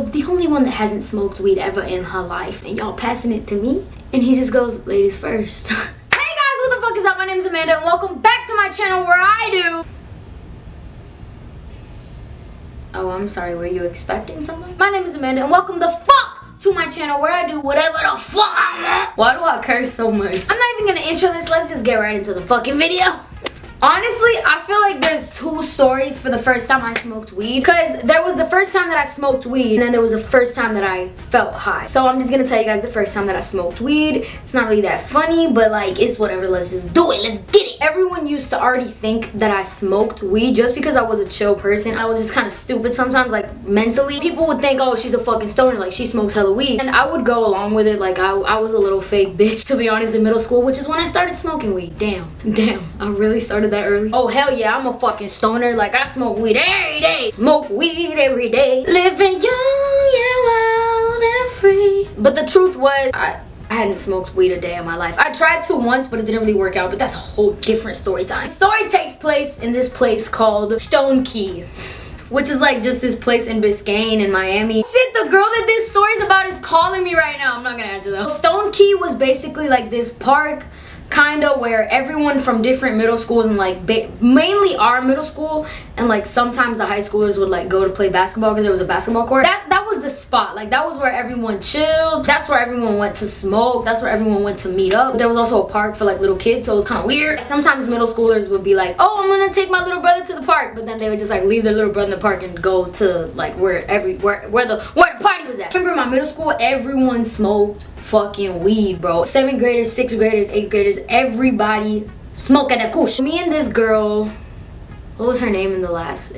the only one that hasn't smoked weed ever in her life, and y'all passing it to me. And he just goes, ladies first. Hey guys, what the fuck is up? My name is Amanda, and welcome back to my channel where I do... Oh, I'm sorry, were you expecting something? My name is Amanda, and welcome the fuck to my channel where I do whatever the fuck I want. Why do I curse so much? I'm not even gonna intro this, let's just get right into the fucking video. Honestly, I feel like there's two stories for the first time I smoked weed. Because there was the first time that I smoked weed, and then there was the first time that I felt high. So I'm just gonna tell you guys the first time that I smoked weed. It's not really that funny, but like, it's whatever, let's just do it, let's get it. Everyone used to already think that I smoked weed just because I was a chill person. I was just kind of stupid sometimes, like mentally. People would think, oh, she's a fucking stoner, like she smokes hella weed. And I would go along with it, like I was a little fake bitch, to be honest, in middle school, which is when I started smoking weed. Damn, I really started that early. Oh hell yeah, I'm a fucking stoner. Like I smoke weed every day. Smoke weed every day. Living young, yeah, wild and free. But the truth was, I hadn't smoked weed a day in my life. I tried to once, but it didn't really work out. But that's a whole different story time. The story takes place in this place called Stone Key, which is like just this place in Biscayne in Miami. Shit, the girl that this story's about is calling me right now. I'm not gonna answer though. Stone Key was basically like this park kind of where everyone from different middle schools and like mainly our middle school and like sometimes the high schoolers would like go to play basketball because there was a basketball court. That was the spot. Like that was where everyone chilled. That's where everyone went to smoke. That's where everyone went to meet up. There was also a park for like little kids, so it was kind of weird. Sometimes middle schoolers would be like, oh, I'm gonna take my little brother to the park, but then they would just like leave their little brother in the park and go to like where the party was at. I remember in my middle school, everyone smoked fucking weed, bro. 7th graders, 6th graders, 8th graders, everybody smoking a kush. Me and this girl, what was her name in the last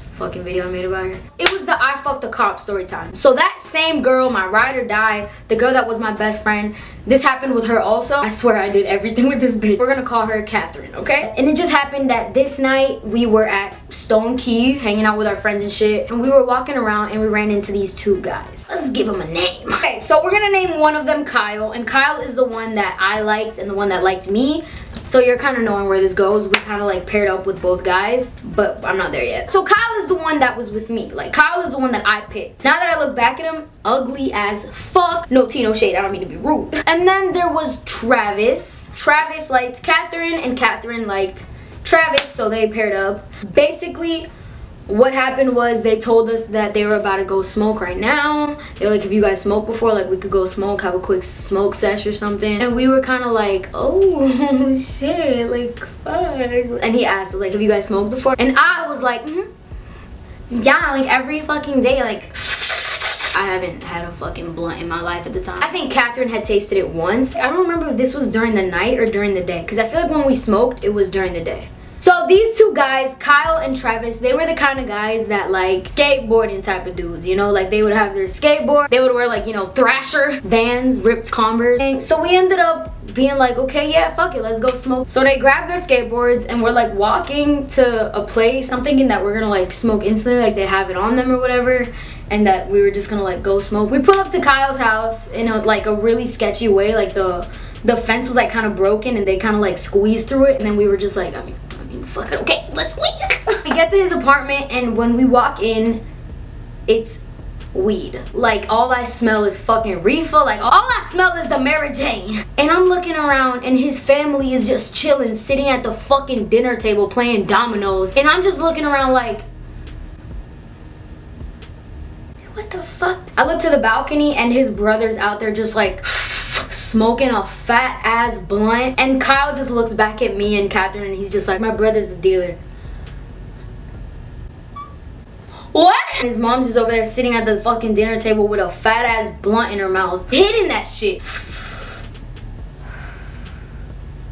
fucking video I made about her? It was the I fucked the cop story time. So that same girl, my ride or die, the girl that was my best friend, this happened with her also. I swear I did everything with this bitch. We're gonna call her Catherine, okay? And it just happened that this night we were at Stone Key hanging out with our friends and shit, and we were walking around and we ran into these two guys. Let's give them a name. Okay, so we're gonna name one of them Kyle, and Kyle is the one that I liked and the one that liked me. So you're kind of knowing where this goes. We kind of like paired up with both guys, but I'm not there yet. So Kyle is the one that was with me. Like Kyle is the one that I picked. Now that I look back at him, ugly as fuck. No tea, no shade. I don't mean to be rude. And then there was Travis. Travis liked Catherine and Catherine liked Travis, so they paired up. Basically, what happened was they told us that they were about to go smoke right now. They were like, have you guys smoked before? Like we could go smoke, have a quick smoke sesh or something. And we were kind of like, oh shit, like fuck. And he asked us like, have you guys smoked before? And I was like, yeah, like every fucking day, like I haven't had a fucking blunt in my life at the time. I think Catherine had tasted it once. I don't remember if this was during the night or during the day, because I feel like when we smoked, it was during the day. So these two guys, Kyle and Travis, they were the kind of guys that like skateboarding type of dudes, you know, like they would have their skateboard, they would wear like, you know, Thrasher, Vans, ripped Converse. And so we ended up being like, okay, yeah, fuck it, let's go smoke. So they grabbed their skateboards and we're like walking to a place. I'm thinking that we're gonna like smoke instantly, like they have it on them or whatever, and that we were just gonna like go smoke. We pull up to Kyle's house in like a really sketchy way, like the fence was like kind of broken and they kind of like squeezed through it, and then we were just like, I mean fuck it, okay, let's squeeze. We get to his apartment, and when we walk in, it's weed. Like all I smell is fucking reefer. Like all I smell is the Mary Jane. And I'm looking around and his family is just chilling, sitting at the fucking dinner table playing dominoes, and I'm just looking around like, what the fuck? I look to the balcony and his brother's out there just like smoking a fat ass blunt, and Kyle just looks back at me and Catherine and he's just like, my brother's a dealer. What? And his mom's just over there sitting at the fucking dinner table with a fat ass blunt in her mouth, hitting that shit.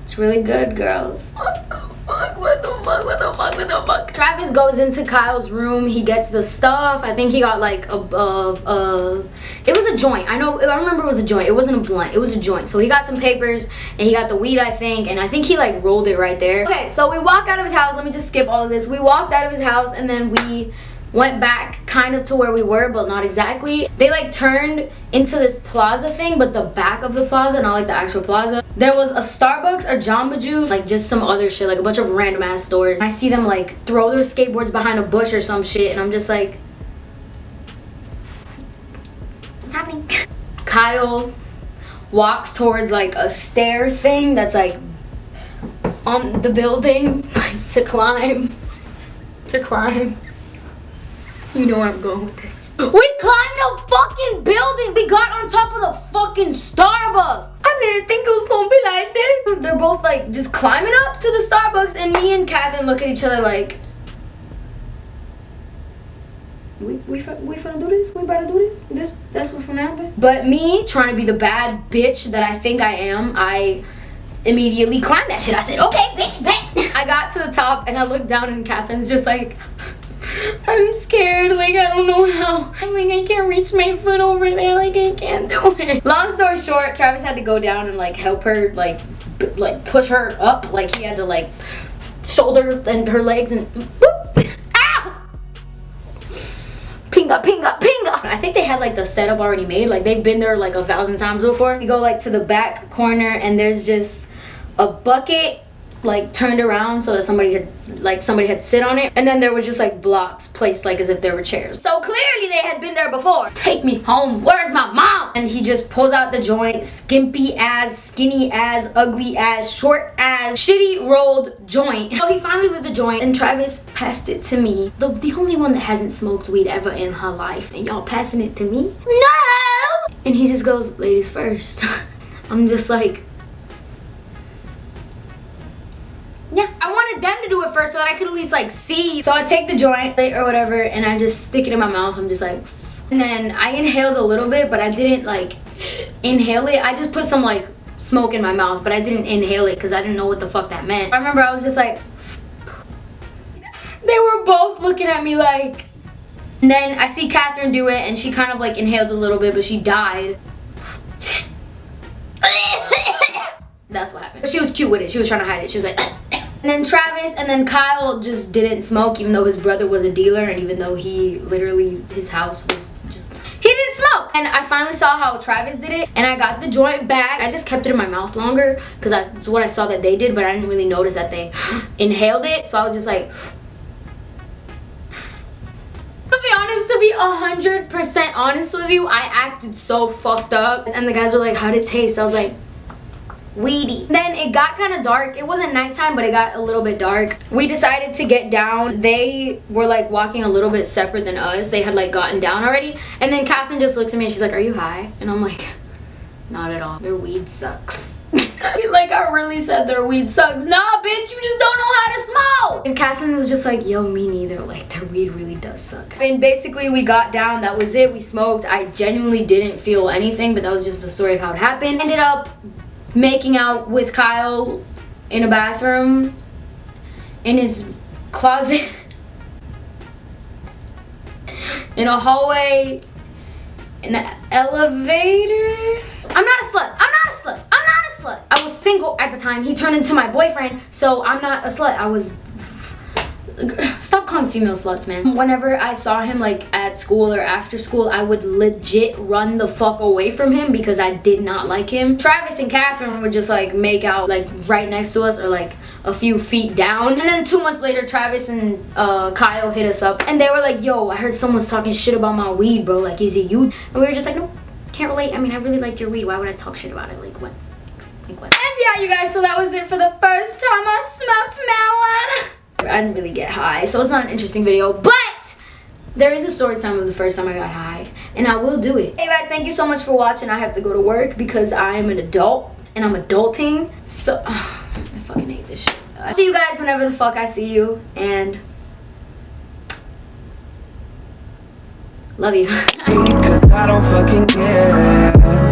It's really good, girls. What the fuck? Travis goes into Kyle's room. He gets the stuff. I think he got like it was a joint. I remember it was a joint. It wasn't a blunt. It was a joint. So he got some papers and he got the weed, I think. And I think he like rolled it right there. Okay, so we walk out of his house. Let me just skip all of this. We walked out of his house and then we went back kind of to where we were, but not exactly. They like turned into this plaza thing, but the back of the plaza, not like the actual plaza. There was a Starbucks, a Jamba Juice, like just some other shit, like a bunch of random ass stores. I see them like throw their skateboards behind a bush or some shit, and I'm just like, happening? Kyle walks towards like a stair thing that's like on the building, like to climb. You know where I'm going with this. We climbed a fucking building. We got on top of the fucking Starbucks. I didn't think it was gonna be like this. They're both like just climbing up to the Starbucks, and me and Catherine look at each other like, we finna do this? We about to do this? That's what's gonna happen? But me, trying to be the bad bitch that I think I am, I immediately climbed that shit. I said, okay, bitch, bet. I got to the top and I looked down and Catherine's just like, I'm scared, like I don't know how. I'm like, I can't reach my foot over there, like I can't do it. Long story short, Travis had to go down and like help her, like push her up. Like he had to like shoulder and her legs and whoop. Ow! Pinga, pinga, pinga. I think they had like the setup already made. Like they've been there like 1,000 times before. You go like to the back corner and there's just a bucket like turned around so that somebody had sit on it, and then there was just like blocks placed like as if there were chairs. So clearly they had been there before. Take me home, where's my mom? And he just pulls out the joint, skimpy ass, skinny ass, ugly ass, short ass, shitty rolled joint. So he finally lit the joint and Travis passed it to me, the only one that hasn't smoked weed ever in her life, and y'all passing it to me? No! And he just goes, ladies first. I'm just like, yeah, I wanted them to do it first so that I could at least like see. So I take the joint or whatever and I just stick it in my mouth. I'm just like, and then I inhaled a little bit, but I didn't like inhale it. I just put some like smoke in my mouth, but I didn't inhale it because I didn't know what the fuck that meant. I remember I was just like, they were both looking at me like, and then I see Catherine do it and she kind of like inhaled a little bit, but she died. That's what happened. She was cute with it. She was trying to hide it. She was like, and then Travis and then Kyle just didn't smoke, even though his brother was a dealer and even though he literally, his house was just, he didn't smoke. And I finally saw how Travis did it and I got the joint back. I just kept it in my mouth longer because that's what I saw that they did, but I didn't really notice that they inhaled it. So I was just like, to be honest, to be 100% honest with you, I acted so fucked up. And the guys were like, how'd it taste? I was like, weedy. Then it got kind of dark. It wasn't nighttime, but it got a little bit dark. We decided to get down. They were like walking a little bit separate than us. They had like gotten down already. And then Catherine just looks at me and she's like, are you high? And I'm like, not at all. Their weed sucks. Like I really said their weed sucks. Nah, bitch, you just don't know how to smoke. And Catherine was just like, yo, me neither. Like their weed really does suck. I mean, basically we got down. That was it. We smoked. I genuinely didn't feel anything, but that was just the story of how it happened. Ended up making out with Kyle in a bathroom, in his closet, in a hallway, in an elevator. I'm not a slut. I'm not a slut. I'm not a slut. I was single at the time. He turned into my boyfriend, so I'm not a slut. I was... Stop calling female sluts, man. Whenever I saw him like at school or after school, I would legit run the fuck away from him because I did not like him. Travis and Catherine would just like make out like right next to us or like a few feet down. And then 2 months later, Travis and Kyle hit us up and they were like, yo, I heard someone's talking shit about my weed, bro. Like, is it you? And we were just like, no, can't relate. I mean, I really liked your weed. Why would I talk shit about it? Like, what? Like, what? And yeah, you guys, so that was it for the first time I smoked marijuana. I didn't really get high, so it's not an interesting video, but there is a story time of the first time I got high, and I will do it. Hey guys, thank you so much for watching. I have to go to work because I am an adult, and I'm adulting, so I fucking hate this shit. I'll see you guys whenever the fuck I see you, and love you. Because I don't fucking care.